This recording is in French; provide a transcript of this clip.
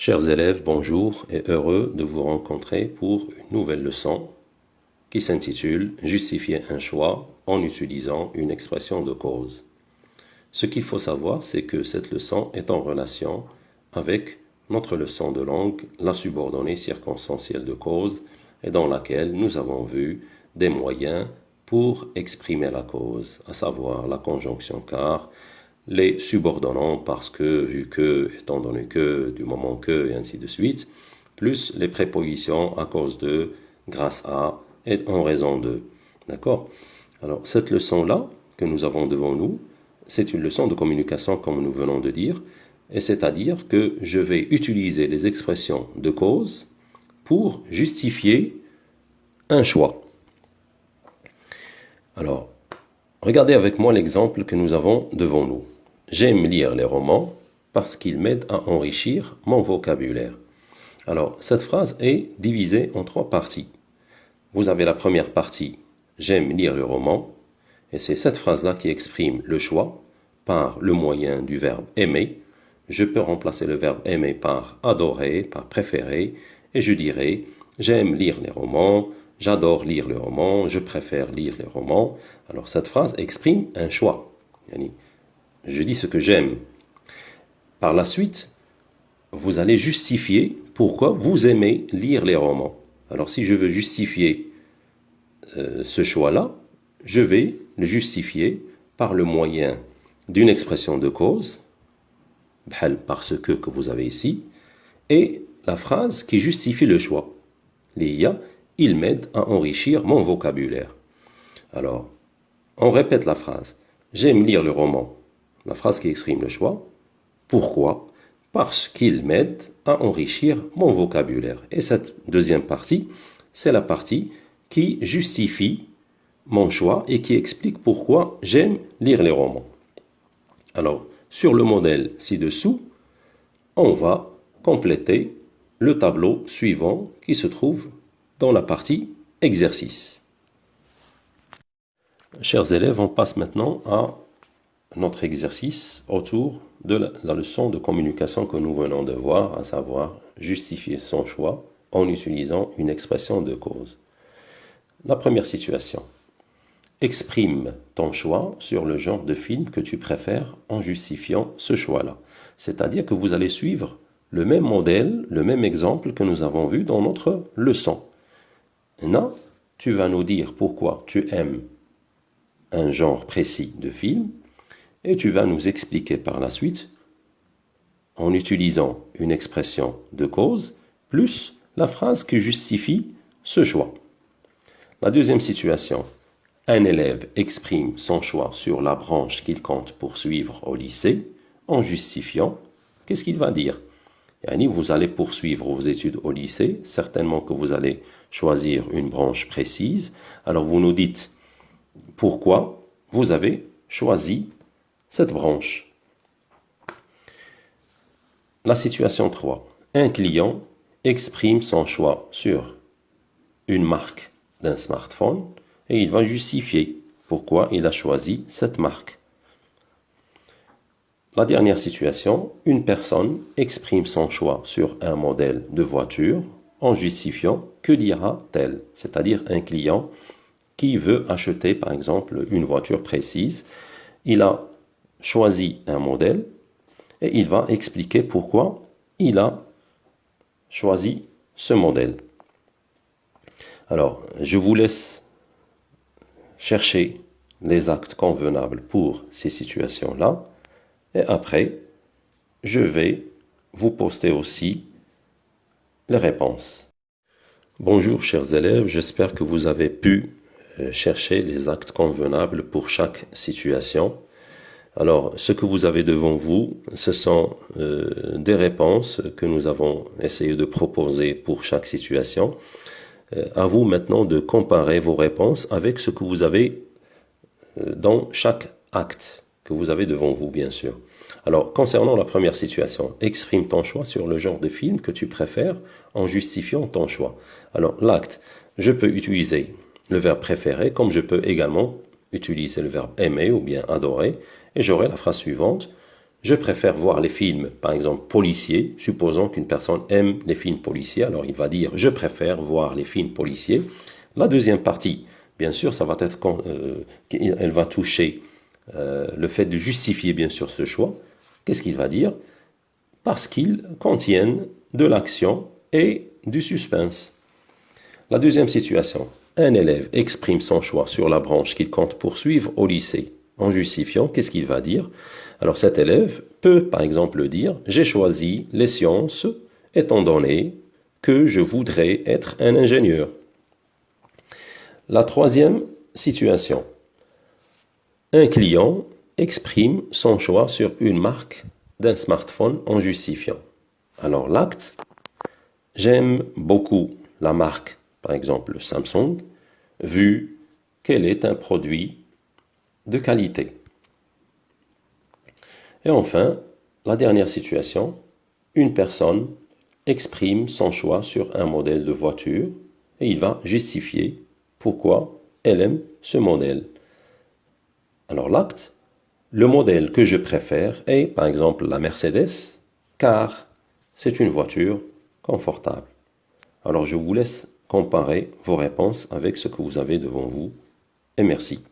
Chers élèves, bonjour et heureux de vous rencontrer pour une nouvelle leçon qui s'intitule « Justifier un choix en utilisant une expression de cause ». Ce qu'il faut savoir, c'est que cette leçon est en relation avec notre leçon de langue, la subordonnée circonstancielle de cause, et dans laquelle nous avons vu des moyens pour exprimer la cause, à savoir la conjonction car, les subordonnants parce que, vu que, étant donné que, du moment que, et ainsi de suite, plus les prépositions à cause de, grâce à, et en raison de. D'accord? Alors, cette leçon-là que nous avons devant nous, c'est une leçon de communication comme nous venons de dire, et c'est-à-dire que je vais utiliser les expressions de cause pour justifier un choix. Alors, regardez avec moi l'exemple que nous avons devant nous. J'aime lire les romans parce qu'ils m'aident à enrichir mon vocabulaire. Alors, cette phrase est divisée en trois parties. Vous avez la première partie, j'aime lire le roman, et c'est cette phrase-là qui exprime le choix par le moyen du verbe aimer. Je peux remplacer le verbe aimer par adorer, par préférer, et je dirais j'aime lire les romans, j'adore lire les romans, je préfère lire les romans. Alors cette phrase exprime un choix. Je dis ce que j'aime. Par la suite, vous allez justifier pourquoi vous aimez lire les romans. Alors si je veux justifier ce choix-là, je vais le justifier par le moyen d'une expression de cause, parce que vous avez ici, et la phrase qui justifie le choix. L'IA, il m'aide à enrichir mon vocabulaire. Alors, on répète la phrase. J'aime lire le roman. La phrase qui exprime le choix. Pourquoi? Parce qu'il m'aide à enrichir mon vocabulaire. Et cette deuxième partie, c'est la partie qui justifie mon choix et qui explique pourquoi j'aime lire les romans. Alors, sur le modèle ci-dessous, on va compléter le tableau suivant qui se trouve dans la partie exercice. Chers élèves, on passe maintenant à notre exercice autour de la leçon de communication que nous venons de voir, à savoir justifier son choix en utilisant une expression de cause. La première situation. Exprime ton choix sur le genre de film que tu préfères en justifiant ce choix-là. C'est-à-dire que vous allez suivre le même modèle, le même exemple que nous avons vu dans notre leçon. Maintenant, tu vas nous dire pourquoi tu aimes un genre précis de film et tu vas nous expliquer par la suite, en utilisant une expression de cause, plus la phrase qui justifie ce choix. La deuxième situation. Un élève exprime son choix sur la branche qu'il compte poursuivre au lycée en justifiant. Qu'est-ce qu'il va dire? Vous allez poursuivre vos études au lycée, certainement que vous allez choisir une branche précise. Alors vous nous dites pourquoi vous avez choisi cette branche. La situation 3. Un client exprime son choix sur une marque d'un smartphone et il va justifier pourquoi il a choisi cette marque. La dernière situation, une personne exprime son choix sur un modèle de voiture en justifiant que dira-t-elle, c'est-à-dire un client qui veut acheter par exemple une voiture précise, il a choisi un modèle et il va expliquer pourquoi il a choisi ce modèle. Alors, je vous laisse chercher les actes convenables pour ces situations-là. Et après, je vais vous poster aussi les réponses. Bonjour chers élèves, j'espère que vous avez pu chercher les actes convenables pour chaque situation. Alors, ce que vous avez devant vous, ce sont des réponses que nous avons essayé de proposer pour chaque situation. À vous maintenant de comparer vos réponses avec ce que vous avez dans chaque acte que vous avez devant vous, bien sûr. Alors, concernant la première situation, exprime ton choix sur le genre de film que tu préfères en justifiant ton choix. Alors, l'acte, je peux utiliser le verbe préférer, comme je peux également utiliser le verbe aimer ou bien adorer, et j'aurai la phrase suivante. Je préfère voir les films, par exemple, policiers. Supposons qu'une personne aime les films policiers, alors il va dire « je préfère voir les films policiers ». La deuxième partie, bien sûr, ça va être elle va toucher le fait de justifier, bien sûr, ce choix. Qu'est-ce qu'il va dire? Parce qu'ils contiennent de l'action et du suspense. La deuxième situation, un élève exprime son choix sur la branche qu'il compte poursuivre au lycée. En justifiant, qu'est-ce qu'il va dire? Alors cet élève peut par exemple dire « J'ai choisi les sciences étant donné que je voudrais être un ingénieur ». La troisième situation, un client exprime son choix sur une marque d'un smartphone en justifiant. Alors l'acte, j'aime beaucoup la marque, par exemple Samsung, vu qu'elle est un produit de qualité. Et enfin, la dernière situation, une personne exprime son choix sur un modèle de voiture et il va justifier pourquoi elle aime ce modèle. Alors l'acte, le modèle que je préfère est par exemple la Mercedes, car c'est une voiture confortable. Alors je vous laisse comparer vos réponses avec ce que vous avez devant vous et merci.